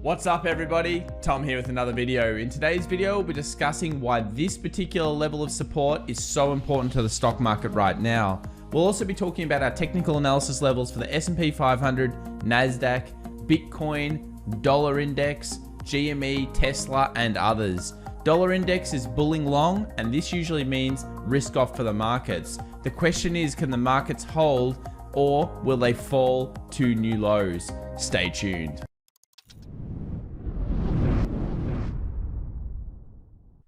What's up everybody? Tom here with another video. In today's video, we'll be discussing why this particular level of support is so important to the stock market right now. We'll also be talking about our technical analysis levels for the S&P 500, NASDAQ, Bitcoin, dollar index, GME, Tesla, and others. Dollar index is bulling long, and this usually means risk off for the markets. The question is, can the markets hold or will they fall to new lows? Stay tuned.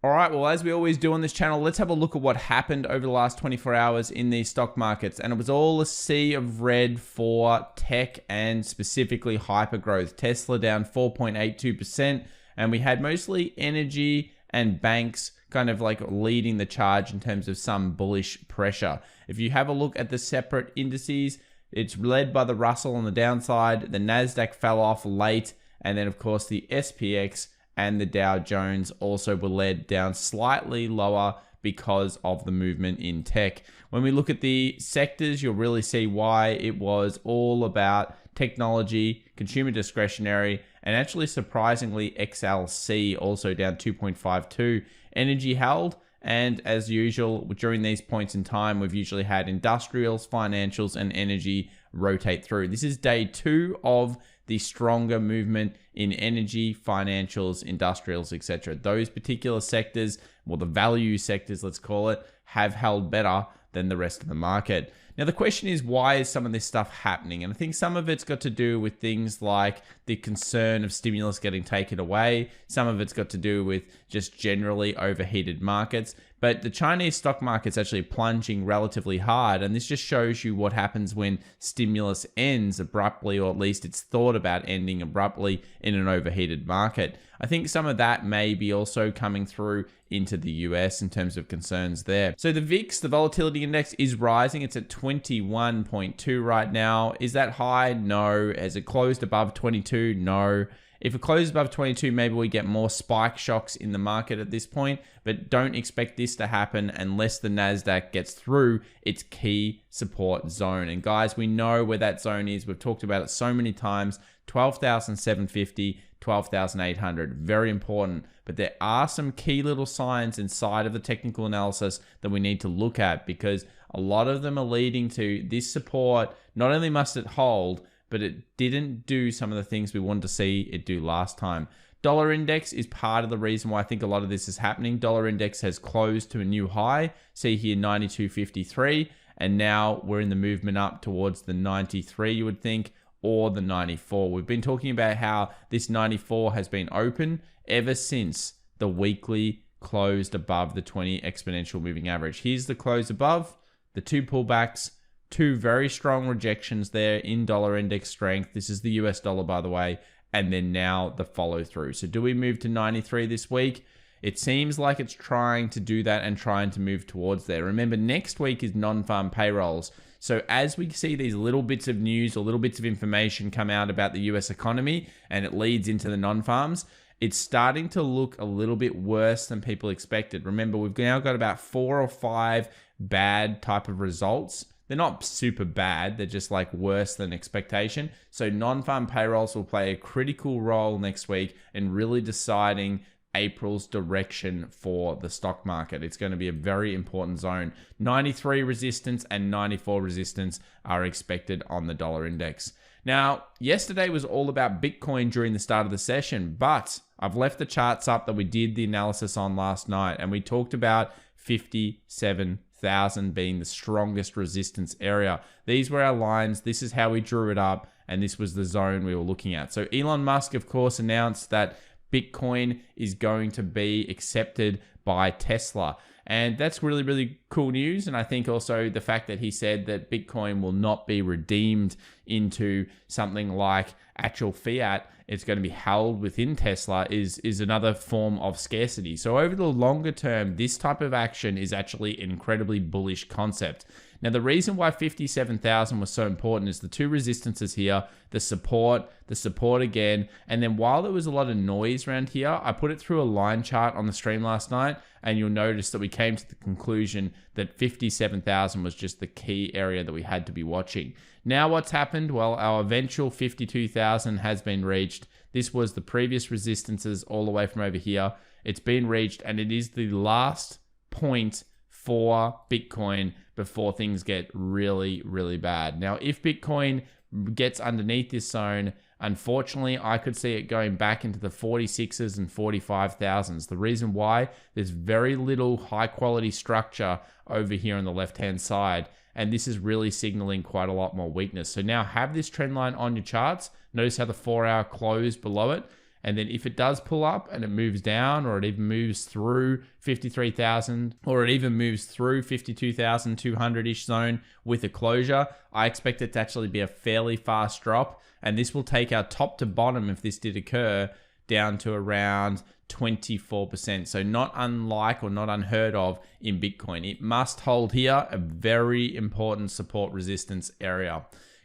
Alright, well, as we always do on this channel, let's have a look at what happened over the last 24 hours in these stock markets. And it was all a sea of red for tech and specifically hypergrowth. Tesla down 4.82%, and we had mostly energy and banks kind of like leading the charge in terms of some bullish pressure. If you have a look at the separate indices, it's led by the Russell on the downside. The NASDAQ fell off late, and then of course the SPX and the Dow Jones also were led down slightly lower because of the movement in tech. When we look at the sectors, you'll really see why it was all about technology, consumer discretionary, and actually surprisingly XLC also down 2.52. Energy held, and as usual during these points in time, we've usually had industrials, financials, and energy rotate through. This is day 2 of the stronger movement in energy, financials, industrials, etc. Those particular sectors, well, the value sectors, let's call it, have held better than the rest of the market. Now, the question is, why is some of this stuff happening? And I think some of it's got to do with things like the concern of stimulus getting taken away. Some of it's got to do with just generally overheated markets. But the Chinese stock market's actually plunging relatively hard. And this just shows you what happens when stimulus ends abruptly, or at least it's thought about ending abruptly in an overheated market. I think some of that may be also coming through into the US in terms of concerns there. So the VIX, the volatility index, is rising. It's at 21.2 right now. Is that high? No. Has it closed above 22? No. If it closes above 22, maybe we get more spike shocks in the market at this point, but don't expect this to happen unless the NASDAQ gets through its key support zone. And guys, we know where that zone is. We've talked about it so many times. 12,750, 12,800, very important. But there are some key little signs inside of the technical analysis that we need to look at, because a lot of them are leading to this support. Not only must it hold, but it didn't do some of the things we wanted to see it do last time. Dollar index is part of the reason why I think a lot of this is happening. Dollar index has closed to a new high. See here, 92.53, and now we're in the movement up towards the 93, you would think, or the 94. We've been talking about how this 94 has been open ever since the weekly closed above the 20 exponential moving average. Here's the close above, the 2 pullbacks, 2 very strong rejections there in dollar index strength. This is the US dollar, by the way, and then now the follow through. So do we move to 93 this week? It seems like it's trying to do that and trying to move towards there. Remember, next week is non-farm payrolls. So as we see these little bits of news or little bits of information come out about the US economy and it leads into the non-farms, it's starting to look a little bit worse than people expected. Remember, we've now got about 4 or 5 bad type of results. They're not super bad, they're just like worse than expectation. So non-farm payrolls will play a critical role next week in really deciding April's direction for the stock market. It's going to be a very important zone. 93 resistance and 94 resistance are expected on the dollar index. Now, yesterday was all about Bitcoin during the start of the session, but I've left the charts up that we did the analysis on last night, and we talked about 57,000 being the strongest resistance area. These were our lines. This is how we drew it up, and this was the zone we were looking at. So Elon Musk, of course, announced that Bitcoin is going to be accepted by Tesla. And that's really, really cool news. And I think also the fact that he said that Bitcoin will not be redeemed into something like actual fiat, it's going to be held within Tesla, is another form of scarcity. So over the longer term, this type of action is actually an incredibly bullish concept. Now, the reason why 57,000 was so important is the 2 resistances here, the support again. And then while there was a lot of noise around here, I put it through a line chart on the stream last night, and you'll notice that we came to the conclusion that 57,000 was just the key area that we had to be watching. Now what's happened? Well, our eventual 52,000 has been reached. This was the previous resistances all the way from over here. It's been reached, and it is the last point for Bitcoin before things get really, really bad. Now, if Bitcoin gets underneath this zone, unfortunately, I could see it going back into the 46s and 45,000s. The reason why, there's very little high quality structure over here on the left-hand side, and this is really signaling quite a lot more weakness. So now have this trend line on your charts. Notice how the 4-hour closed below it. And then if it does pull up and it moves down, or it even moves through 53,000, or it even moves through 52,200-ish zone with a closure, I expect it to actually be a fairly fast drop. And this will take our top to bottom, if this did occur, down to around 24%. So not unlike or not unheard of in Bitcoin. It must hold here, a very important support resistance area.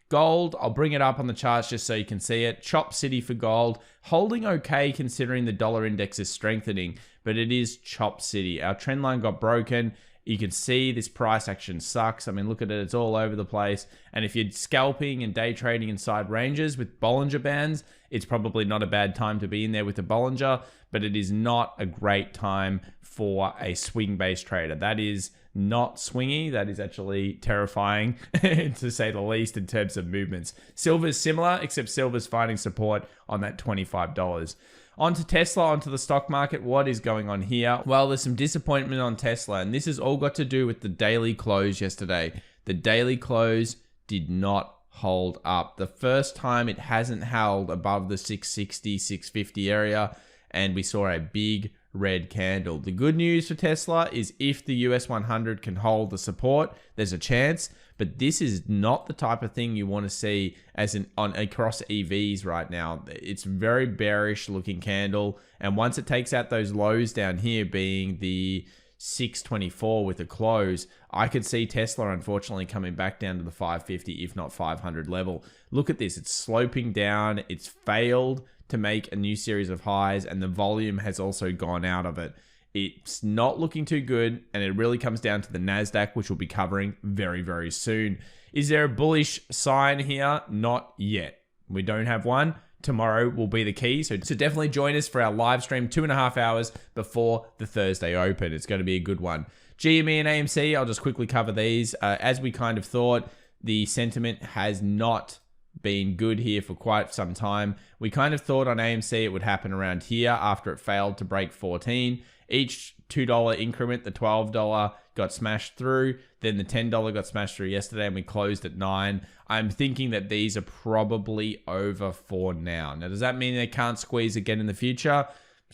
Gold, I'll bring it up on the charts just so you can see it. Chop City for gold, holding okay considering the dollar index is strengthening, but it is Chop City. Our trend line got broken. You can see this price action sucks. I mean, look at it, it's all over the place. And if you're scalping and day trading inside ranges with Bollinger Bands, it's probably not a bad time to be in there with a Bollinger, but it is not a great time for a swing-based trader. That is not swingy. That is actually terrifying to say the least in terms of movements. Silver's similar, except silver's finding support on that $25. Onto Tesla, onto the stock market. What is going on here? Well, there's some disappointment on Tesla, and this has all got to do with the daily close yesterday. The daily close did not hold up. The first time it hasn't held above the 660, 650 area, and we saw a big red candle. The good news for Tesla is if the US 100 can hold the support, there's a chance, but this is not the type of thing you want to see as across EVs right now. It's very bearish looking candle, and once it takes out those lows down here being the 624 with a close, I could see Tesla unfortunately coming back down to the 550 if not 500 level. Look at this, it's sloping down, it's failed to make a new series of highs, and the volume has also gone out of it. It's not looking too good, and it really comes down to the NASDAQ, which we'll be covering very, very soon. Is there a bullish sign here? Not yet. We don't have one. Tomorrow will be the key, so definitely join us for our live stream 2.5 hours before the Thursday Open. It's going to be a good one. GME and AMC, I'll just quickly cover these. As we kind of thought, the sentiment has not been good here for quite some time. We kind of thought on AMC it would happen around here after it failed to break 14. Each $2 increment, the $12 got smashed through, then the $10 got smashed through yesterday, and we closed at 9. I'm thinking that these are probably over for now. Now, does that mean they can't squeeze again in the future?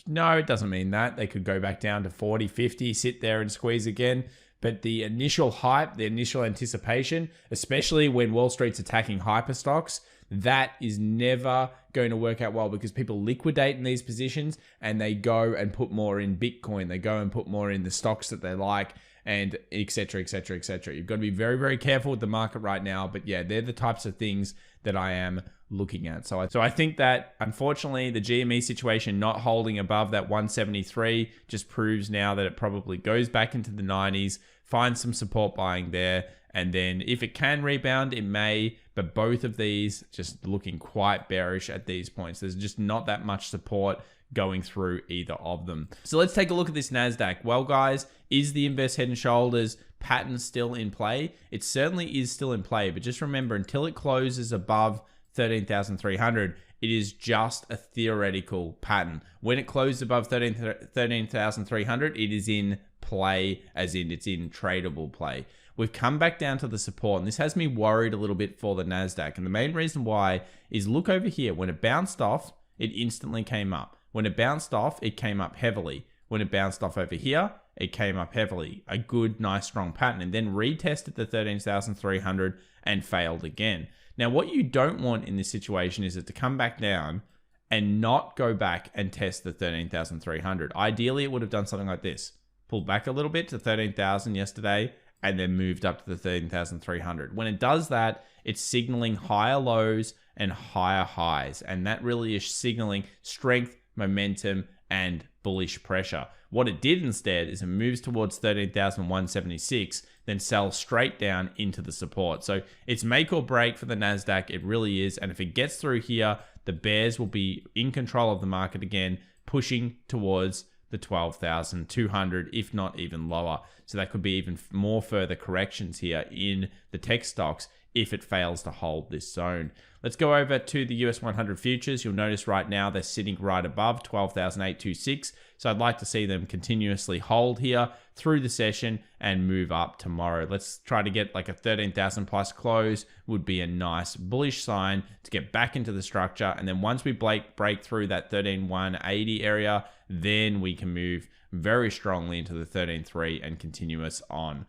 No, it doesn't mean that. They could go back down to 40, 50, sit there and squeeze again. But the initial hype, the initial anticipation, especially when Wall Street's attacking hyper stocks, that is never going to work out well, because people liquidate in these positions and they go and put more in Bitcoin. They go and put more in the stocks that they like, and et cetera, et cetera, et cetera. You've got to be very, very careful with the market right now. But yeah, they're the types of things that I am looking at. So I think that unfortunately the GME situation not holding above that 173 just proves now that it probably goes back into the 90s, find some support buying there, and then if it can rebound, it may. But both of these just looking quite bearish at these points. There's just not that much support going through either of them. So let's take a look at this NASDAQ. Well, guys, is the inverse head and shoulders pattern still in play? It certainly is still in play, but just remember, until it closes above 13,300, it is just a theoretical pattern. When it closes above 13,300, it is in play, as in it's in tradable play. We've come back down to the support, and this has me worried a little bit for the NASDAQ. And the main reason why is, look over here. When it bounced off, it instantly came up. When it bounced off, it came up heavily. When it bounced off over here, it came up heavily. A good, nice, strong pattern, and then retested the 13,300 and failed again. Now, what you don't want in this situation is it to come back down and not go back and test the 13,300. Ideally, it would have done something like this. Pulled back a little bit to 13,000 yesterday, and then moved up to the 13,300. When it does that, it's signaling higher lows and higher highs. And that really is signaling strength, momentum, and bullish pressure. What it did instead is it moves towards 13,176, then sells straight down into the support. So it's make or break for the NASDAQ. It really is. And if it gets through here, the bears will be in control of the market again, pushing towards the 12,200, if not even lower. So that could be even more further corrections here in the tech stocks if it fails to hold this zone. Let's go over to the US 100 futures. You'll notice right now they're sitting right above 12,826. So I'd like to see them continuously hold here through the session and move up tomorrow. Let's try to get like a 13,000 plus close would be a nice bullish sign to get back into the structure. And then once we break through that 13,180 area, then we can move very strongly into the 13.3 and continuous on.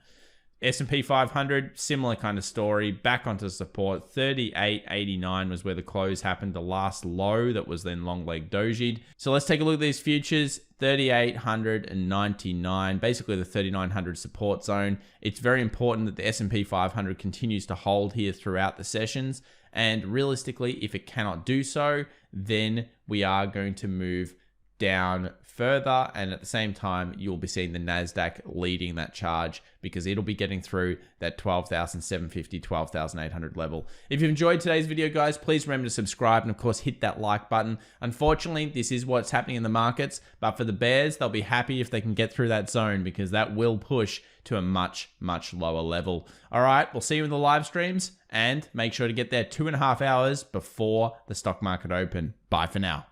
S&P 500, similar kind of story, back onto support. 38.89 was where the close happened, the last low that was then long leg dojied. So let's take a look at these futures. 3,899, basically the 3,900 support zone. It's very important that the S&P 500 continues to hold here throughout the sessions. And realistically, if it cannot do so, then we are going to move down further, and at the same time you'll be seeing the NASDAQ leading that charge because it'll be getting through that 12,750, 12,800 level. If you've enjoyed today's video, guys, please remember to subscribe and of course hit that like button. Unfortunately, this is what's happening in the markets, but for the bears, they'll be happy if they can get through that zone because that will push to a much, much lower level. All right, we'll see you in the live streams and make sure to get there 2.5 hours before the stock market open. Bye for now.